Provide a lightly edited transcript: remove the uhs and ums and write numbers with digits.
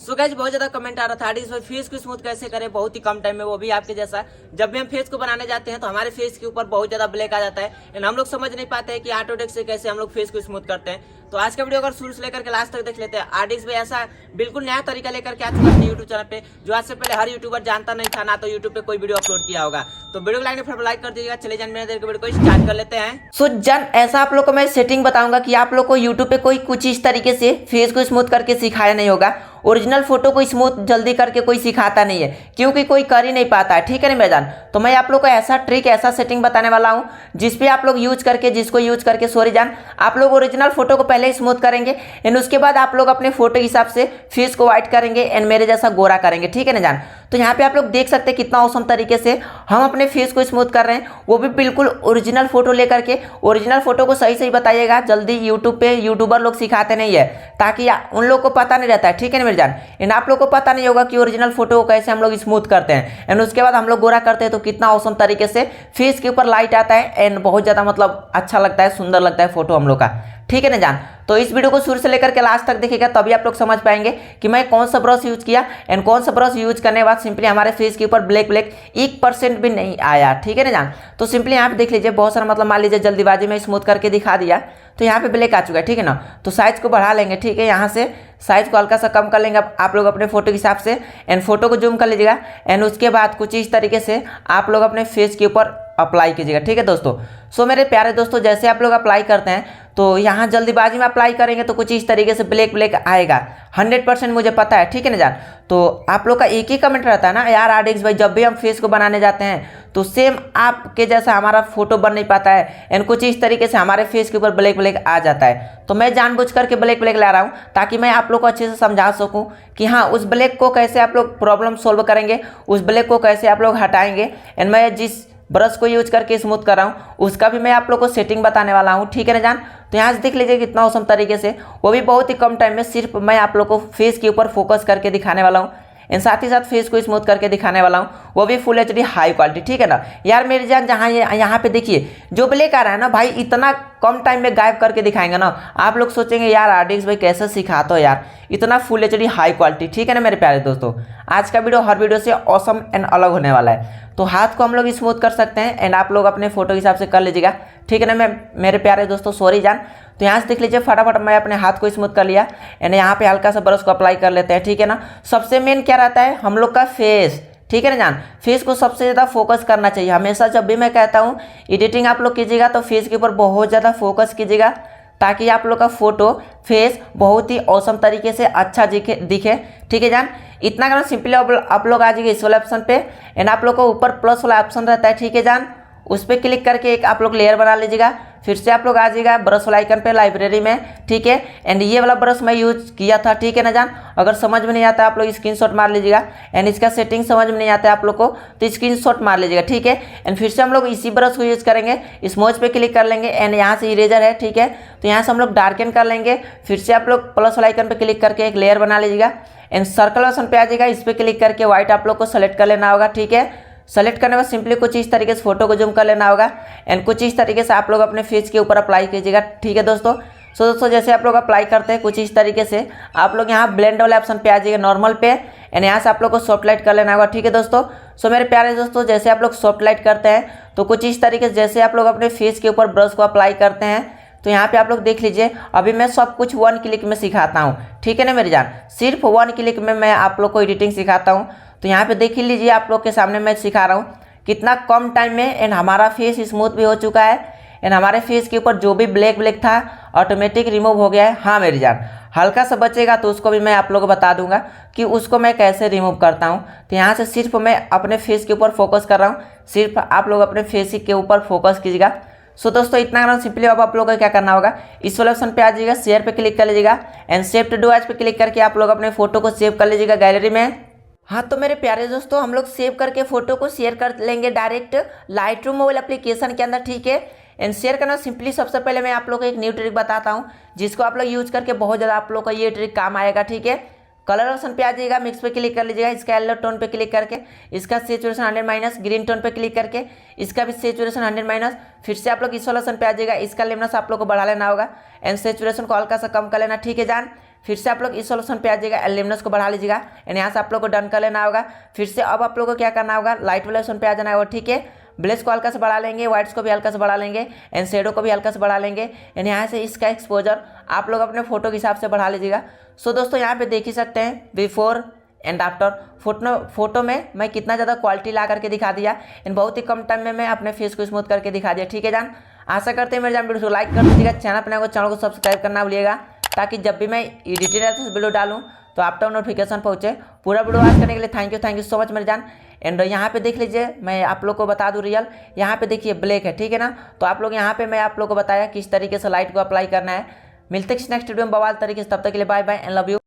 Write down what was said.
So guys बहुत ज्यादा comment आ रहा था इस फेस को स्मूथ कैसे करें बहुत ही कम टाइम में, वो भी आपके जैसा। जब भी हम फेस को बनाने जाते हैं तो हमारे फेस के ऊपर बहुत ज्यादा ब्लैक आ जाता है एंड हम लोग समझ नहीं पाते हैं कि ऑटोडेस्क से कैसे हम लोग फेस को स्मूथ करते हैं। तो आज का वीडियो अगर शुरू से लेकर के लास्ट तक देख लेते हैं। ऑडियंस में ऐसा बिल्कुल नया तरीका लेकर के आ चुका है यूट्यूब चैनल पे, जो आज से पहले हर यूट्यूबर जानता नहीं था, ना तो यूट्यूब पे कोई वीडियो अपलोड किया होगा। तो वीडियो को लाइक कर दीजिएगा। चले जान मेरे देर के वीडियो को स्टार्ट कर लेते हैं। सो जन ऐसा आप लोग को मैं सेटिंग बताऊंगा कि आप लोग को यूट्यूब पे कोई कुछ इस तरीके से फेस को स्मूथ करके सिखाया नहीं होगा। ओरिजिनल फोटो को स्मूथ जल्दी करके कोई सिखाता नहीं है, क्योंकि कोई कर ही नहीं पाता है। ठीक है ना मेरे जान। तो मैं आप लोग को ऐसा ट्रिक, ऐसा सेटिंग बताने वाला हूं जिसपे आप लोग यूज करके, जिसको यूज करके सॉरी जान, आप लोग ओरिजिनल फोटो को पहले स्मूथ करेंगे एंड उसके बाद आप लोग अपने फोटो के हिसाब से फेस को व्हाइट करेंगे एंड मेरे जैसा गोरा करेंगे। ठीक है ना जान। तो यहाँ पे आप लोग देख सकते हैं कितना औसम तरीके से हम अपने फेस को स्मूथ कर रहे हैं, वो भी बिल्कुल ओरिजिनल फोटो लेकर के। ओरिजिनल फोटो को सही सही बताइएगा, जल्दी यूट्यूब पे यूट्यूबर लोग सिखाते नहीं है, ताकि उन लोग को पता नहीं रहता है। ठीक है ना मेरे जान। एंड आप लोग को पता नहीं होगा कि ओरिजिनल फोटो को कैसे हम लोग स्मूथ करते हैं एंड उसके बाद हम लोग गोरा करते हैं, तो कितना औसम तरीके से फेस के ऊपर लाइट आता है एंड बहुत ज़्यादा मतलब अच्छा लगता है, सुंदर लगता है फोटो हम लोग का। ठीक है ना जान। तो इस वीडियो को शुरू से लेकर के लास्ट तक देखिएगा, तभी आप लोग समझ पाएंगे कि मैं कौन सा ब्रश यूज किया एंड कौन सा ब्रश यूज करने के बाद सिंपली हमारे फेस के ऊपर ब्लैक 1% भी नहीं आया। ठीक है ना जान। तो सिंपली यहाँ पे देख लीजिए, बहुत सारा मतलब मान लीजिए जल्दीबाजी में स्मूथ करके दिखा दिया तो यहाँ पे ब्लैक आ चुका है। ठीक है ना। तो साइज को बढ़ा लेंगे। ठीक है, यहाँ से साइज को हल्का सा कम कर लेंगे आप लोग अपने फोटो के हिसाब से एंड फोटो को जूम कर लीजिएगा एंड उसके बाद कुछ इस तरीके से आप लोग अपने फेस के ऊपर अप्लाई कीजिएगा। ठीक है दोस्तों। सो मेरे प्यारे दोस्तों, जैसे आप लोग अप्लाई करते हैं तो यहाँ जल्दीबाजी में अप्लाई करेंगे तो कुछ इस तरीके से ब्लैक आएगा 100%, मुझे पता है। ठीक है ना जान। तो आप लोग का एक ही कमेंट रहता है ना यार आरडिक्स भाई, जब भी हम फेस को बनाने जाते हैं तो सेम आपके जैसा हमारा फोटो बन नहीं पाता है एंड कुछ इस तरीके से हमारे फेस के ऊपर ब्लैक आ जाता है। तो मैं जानबूझ करके ब्लैक ला रहा हूँ ताकि मैं आप लोग को अच्छे से समझा सकूँ कि हाँ उस ब्लैक को कैसे आप लोग प्रॉब्लम सोल्व करेंगे, उस ब्लैक को कैसे आप लोग हटाएंगे एंड मैं जिस ब्रश को यूज करके स्मूथ कर रहा हूँ उसका भी मैं आप लोग को सेटिंग बताने वाला हूँ। ठीक है ना जान। तो यहाँ से देख लीजिए कितना औसम तरीके से, वो भी बहुत ही कम टाइम में, सिर्फ मैं आप लोग को फेस के ऊपर फोकस करके दिखाने वाला हूँ एंड साथ ही साथ फेस को स्मूथ करके दिखाने वाला हूँ, वो भी फुल HD हाई क्वालिटी। ठीक है ना यार मेरी जान। जहाँ यहाँ पे देखिए जो ब्लैक आ रहा है ना भाई, इतना कम टाइम में गायब करके दिखाएंगे ना, आप लोग सोचेंगे यार आरडिक्स भाई कैसे सिखाते हो यार, इतना फुल HD हाई क्वालिटी। ठीक है ना मेरे प्यारे दोस्तों। आज का वीडियो हर वीडियो से औसम एंड अलग होने वाला है। तो हाथ को हम लोग स्मूथ कर सकते हैं एंड आप लोग अपने फोटो के हिसाब से कर लीजिएगा। ठीक है ना मेरे प्यारे दोस्तों, सॉरी जान। तो यहाँ से देख लीजिए फटाफट मैं अपने हाथ को स्मूथ कर लिया एंड यहाँ पे हल्का सा ब्रश को अप्लाई कर लेते हैं। ठीक है ना। सबसे मेन क्या रहता है हम लोग का फेस। ठीक है ना जान। फेस को सबसे ज़्यादा फोकस करना चाहिए हमेशा। जब भी मैं कहता हूँ एडिटिंग आप लोग कीजिएगा तो फेस के ऊपर बहुत ज़्यादा फोकस कीजिएगा, ताकि आप लोग का फोटो फेस बहुत ही औसम तरीके से अच्छा दिखे। ठीक है जान। इतना करना सिंपली आप लोग आ जाइए इस वाले ऑप्शन पे एंड आप लोग को ऊपर प्लस वाला ऑप्शन रहता है। ठीक है जान। उस पर क्लिक करके एक आप लोग लेयर बना लीजिएगा। फिर से आप लोग आ जाइएगा ब्रश वाला आइकन पे लाइब्रेरी में। ठीक है। एंड ये वाला ब्रश मैं यूज किया था। ठीक है ना जान। अगर समझ में नहीं आता आप लोग स्क्रीनशॉट मार लीजिएगा एंड इसका सेटिंग समझ में नहीं आता है आप लोग को तो स्क्रीनशॉट मार लीजिएगा। ठीक है। एंड फिर से हम लोग इसी ब्रश को यूज करेंगे, स्मोच पे क्लिक कर लेंगे एंड यहाँ से इरेजर है। ठीक है। तो यहाँ से हम लोग डार्कन कर लेंगे। फिर से आप लोग प्लस वाला आइकन पे क्लिक करके एक लेयर बना लीजिएगा एंड सर्कल ऑप्शन पे आ जाएगा, इस पर क्लिक करके व्हाइट आप लोग को सेलेक्ट कर लेना होगा। ठीक है। सेलेक्ट करने के बाद सिंपली कुछ इस तरीके से फोटो को जूम कर लेना होगा एंड कुछ इस तरीके से आप लोग अपने फेस के ऊपर अप्लाई कीजिएगा। ठीक है दोस्तों। सो दोस्तों जैसे आप लोग अप्लाई करते हैं कुछ इस तरीके से आप लोग यहाँ ब्लेंड वाले ऑप्शन पे आ जाइए, नॉर्मल पे एंड यहाँ से आप लोग को सॉफ्ट लाइट कर लेना होगा। ठीक है दोस्तों। सो मेरे प्यारे दोस्तों, जैसे आप लोग सॉफ्ट लाइट करते हैं तो कुछ इस तरीके से जैसे आप लोग अपने फेस के ऊपर ब्रश को अप्लाई करते हैं तो यहाँ पे आप लोग देख लीजिए, अभी मैं सब कुछ 1 क्लिक में सिखाता हूँ। ठीक है ना मेरी जान। सिर्फ 1 क्लिक में मैं आप लोग को एडिटिंग सिखाता हूँ। तो यहाँ पे देख लीजिए आप लोग के सामने मैं सिखा रहा हूँ कितना कम टाइम में एंड हमारा फेस स्मूथ भी हो चुका है एंड हमारे फेस के ऊपर जो भी ब्लैक था ऑटोमेटिक रिमूव हो गया है। हाँ मेरी जान, हल्का सा बचेगा तो उसको भी मैं आप लोगों को बता दूंगा कि उसको मैं कैसे रिमूव करता हूँ। तो यहाँ से सिर्फ मैं अपने फेस के ऊपर फोकस कर रहा हूँ, सिर्फ आप लोग अपने फेस के ऊपर फोकस कीजिएगा। सो दोस्तों इतना करना सिंपली अब आप लोगों को क्या करना होगा, इस वाले ऑप्शन पे आ जाइएगा, शेयर पे क्लिक कर लीजिएगा and save to do as पे क्लिक करके आप लोग अपने फोटो को सेव कर लीजिएगा गैलरी में। हाँ तो मेरे प्यारे दोस्तों, हम लोग सेव करके फोटो को शेयर कर लेंगे डायरेक्ट लाइटरूम मोबाइल एप्लीकेशन के अंदर। ठीक है। एंड शेयर करना सिंपली सबसे पहले मैं आप लोग को एक न्यू ट्रिक बताता हूँ जिसको आप लोग यूज करके बहुत ज़्यादा आप लोग का ये ट्रिक काम आएगा। ठीक है। कलर ऑप्शन पे आ जाइएगा, मिक्स पे क्लिक कर लीजिएगा, इसका येलो टोन पे क्लिक करके इसका सेचुरेशन 100 - ग्रीन टोन पे क्लिक करके इसका भी सेचुरेशन 100 - फिर से आप लोग इस वाला ऑप्शन पे आ जाइएगा, इसका लेमनेस आप लोग को बढ़ा लेना होगा एंड सेचुरेशन को हल्का सा कम कर लेना। ठीक है जान। फिर से आप लोग इस सोल्यूशन पे आ जाइएगा, एल्यूमिनस को बढ़ा लीजिएगा एंड यहाँ से आप लोग को डन कर लेना होगा। फिर से अब आप लोग को क्या करना होगा, लाइट वाले ऑप्शन पे आ जाना होगा, ठीक है। ब्लेस को हल्का से बढ़ा लेंगे, वाइट्स को भी हल्का से बढ़ा लेंगे एंड शेडो को भी हल्का से बढ़ा लेंगे एंड यहाँ से इसका एक्सपोजर आप लोग अपने फोटो के हिसाब से बढ़ा लीजिएगा। सो दोस्तों यहाँ पे देख ही सकते हैं बिफोर एंड आफ्टर फोटो में मैं कितना ज़्यादा क्वालिटी ला करके दिखा दिया एंड बहुत ही कम टाइम में मैं अपने फेस को स्मूथ करके दिखा दिया, ठीक है जान। आशा करते हैं मेरे जान वीडियो को लाइक कर दीजिएगा, चैनल को सब्सक्राइब करना भूलिएगा ताकि जब भी मैं एडिटेड वीडियो डालूँ तो आप तक नोटिफिकेशन पहुँचे। पूरा वीडियो वॉच करने के लिए थैंक यू सो मच मेरे जान। एंड यहाँ पे देख लीजिए, मैं आप लोग को बता दूँ रियल, यहाँ पे देखिए ब्लैक है, ठीक है ना। तो आप लोग यहाँ पे मैं आप लोग को बताया किस तरीके से लाइट को अप्लाई करना है। मिलते हैं नेक्स्ट वीडियो में बवाल तरीके से, तब तक के लिए bye bye and love you.